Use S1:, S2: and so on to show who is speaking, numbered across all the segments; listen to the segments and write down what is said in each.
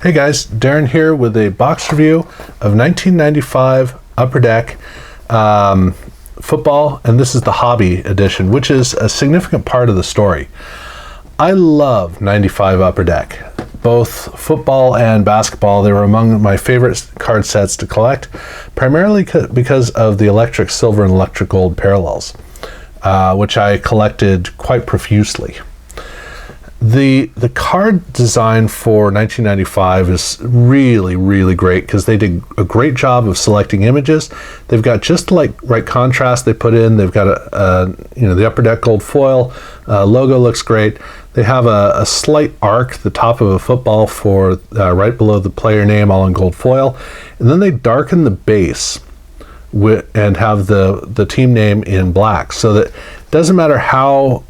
S1: Hey guys, Darren here with a box review of 1995 Upper Deck football, and this is the hobby edition, which is a significant part of the story. I love 95 Upper Deck, both football and basketball. They were among my favorite card sets to collect, primarily because of the electric silver and electric gold parallels, which I collected quite profusely. The card design for 1995 is really great because they did a great job of selecting images. They've got just the right contrast they put in. They've got the Upper Deck gold foil logo looks great. They have a slight arc, the top of a football for right below the player name, all in gold foil, and then they darken the base and have the team name in black, so that it doesn't matter how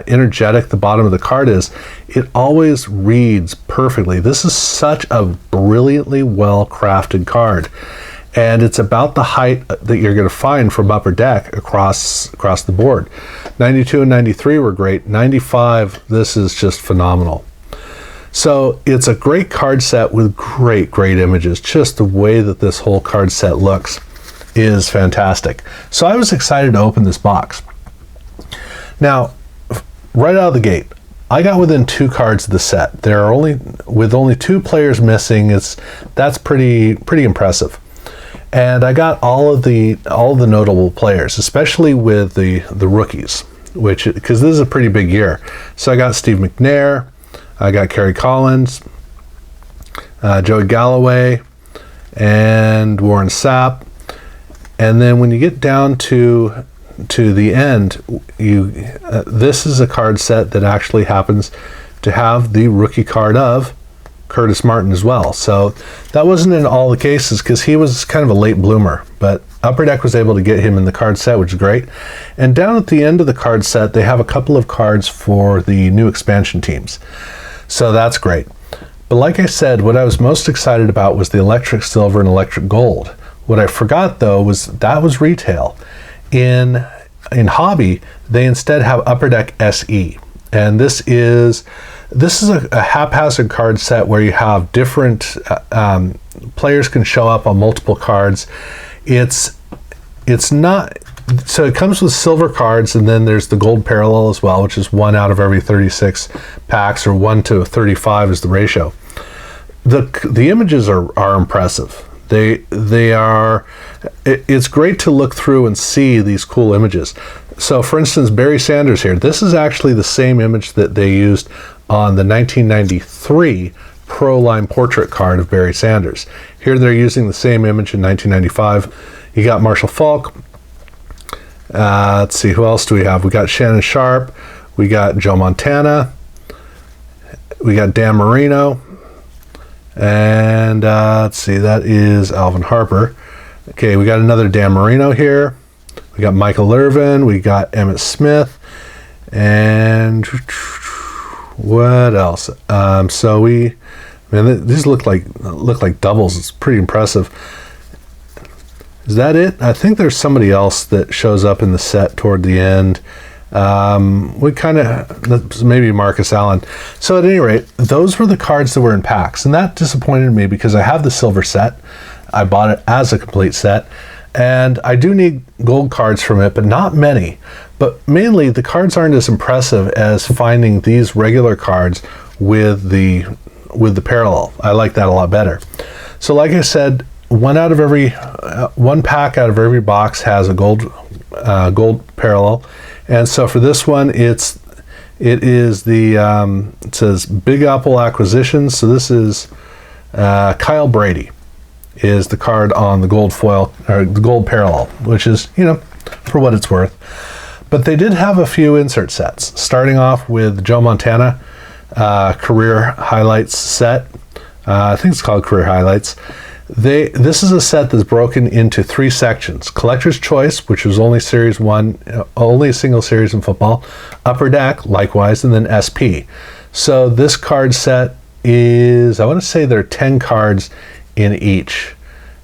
S1: energetic the bottom of the card is, it always reads perfectly. This is such a brilliantly well crafted card, and it's about the height that you're going to find from Upper Deck across the board. 92 and 93 were great. 95, this is just phenomenal. So it's a great card set with great images. Just the way that this whole card set looks is fantastic. So I was excited to open this box. Now, right out of the gate, I got within 2 cards of the set. There are only 2 players missing. That's pretty impressive. And I got all of the notable players, especially with the rookies, because this is a pretty big year. So I got Steve McNair, I got Kerry Collins, Joey Galloway, and Warren Sapp. And then when you get down to the end, this is a card set that actually happens to have the rookie card of Curtis Martin as well. So that wasn't in all the cases because he was kind of a late bloomer, but Upper Deck was able to get him in the card set, which is great. And down at the end of the card set, they have a couple of cards for the new expansion teams. So that's great. But like I said, what I was most excited about was the electric silver and electric gold. What I forgot though was that was retail. In hobby, they instead have Upper Deck SE, and this is a haphazard card set where you have different players can show up on multiple cards. It's not, so it comes with silver cards, and then there's the gold parallel as well, which is 1 out of every 36 packs, or 1 to 35 is the ratio. The images are impressive. They are. It's great to look through and see these cool images. So, for instance, Barry Sanders here. This is actually the same image that they used on the 1993 Pro Line portrait card of Barry Sanders. Here they're using the same image in 1995. You got Marshall Faulk. Let's see, who else do we have? We got Shannon Sharp. We got Joe Montana. We got Dan Marino. And let's see, that is Alvin Harper. Okay, we got another Dan Marino here. We got Michael Irvin. We got Emmitt Smith. And what else? These look like doubles. It's pretty impressive. Is that it? I think there's somebody else that shows up in the set toward the end. Maybe Marcus Allen. So at any rate, those were the cards that were in packs, and that disappointed me because I have the silver set. I bought it as a complete set, and I do need gold cards from it, but not many. But mainly the cards aren't as impressive as finding these regular cards with the parallel. I like that a lot better. So like I said, one pack out of every box has a gold parallel. And so for this one, it says Big Apple Acquisitions. So this is Kyle Brady is the card on the gold foil, or the gold parallel, which is, for what it's worth. But they did have a few insert sets, starting off with Joe Montana Career Highlights set. I think it's called Career Highlights. This is a set that's broken into 3 sections: Collector's Choice, which was only Series 1, only a single series in football; Upper Deck, likewise, and then SP. So this card set is, I want to say there are 10 cards in each,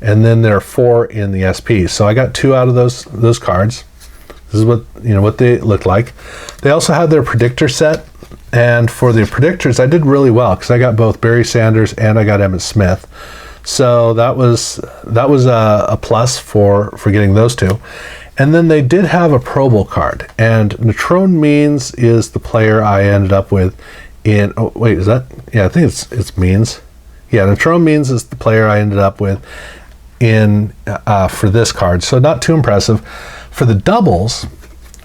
S1: and then there are 4 in the SP. So I got 2 out of those cards. This is what they look like. They also have their predictor set, And for the predictors, I did really well because I got both Barry Sanders and I got Emmitt Smith. So that was a plus for getting those two. And then they did have a Pro Bowl card. And Natrone Means is the player I ended up with in... Oh, wait, is that... Yeah, I think it's Means. Yeah, Natrone Means is the player I ended up with in for this card. So not too impressive. For the doubles,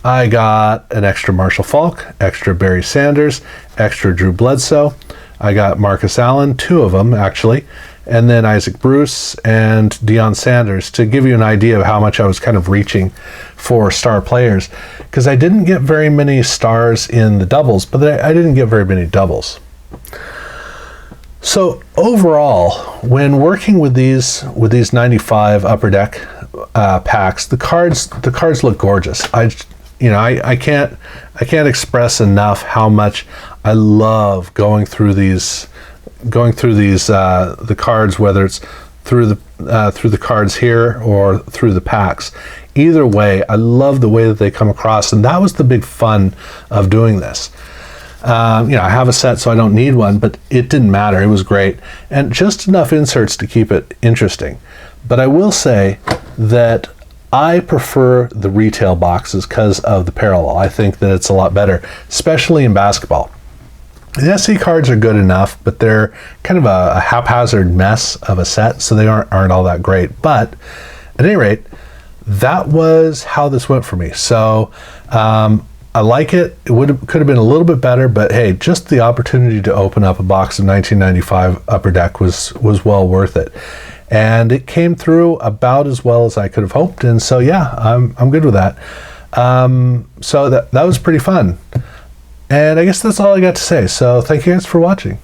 S1: I got an extra Marshall Faulk, extra Barry Sanders, extra Drew Bledsoe. I got Marcus Allen, 2 of them actually, and then Isaac Bruce and Deion Sanders, to give you an idea of how much I was kind of reaching for star players, because I didn't get very many stars in the doubles, but I didn't get very many doubles. So overall, when working with these 95 Upper Deck packs, the cards look gorgeous. I can't express enough how much I love going through these the cards, whether it's through the cards here or through the packs. Either way, I love the way that they come across, and that was the big fun of doing this. I have a set, so I don't need one, but it didn't matter. It was great, and just enough inserts to keep it interesting. But I will say that I prefer the retail boxes because of the parallel. I think that it's a lot better, especially in basketball. The SC cards are good enough, but they're kind of a haphazard mess of a set, so they aren't all that great. But at any rate, that was how this went for me. So I like it. It could have been a little bit better, but hey, just the opportunity to open up a box of 1995 Upper Deck was well worth it. And it came through about as well as I could have hoped, and so yeah, I'm good with that. So that was pretty fun. And I guess that's all I got to say. So thank you guys for watching.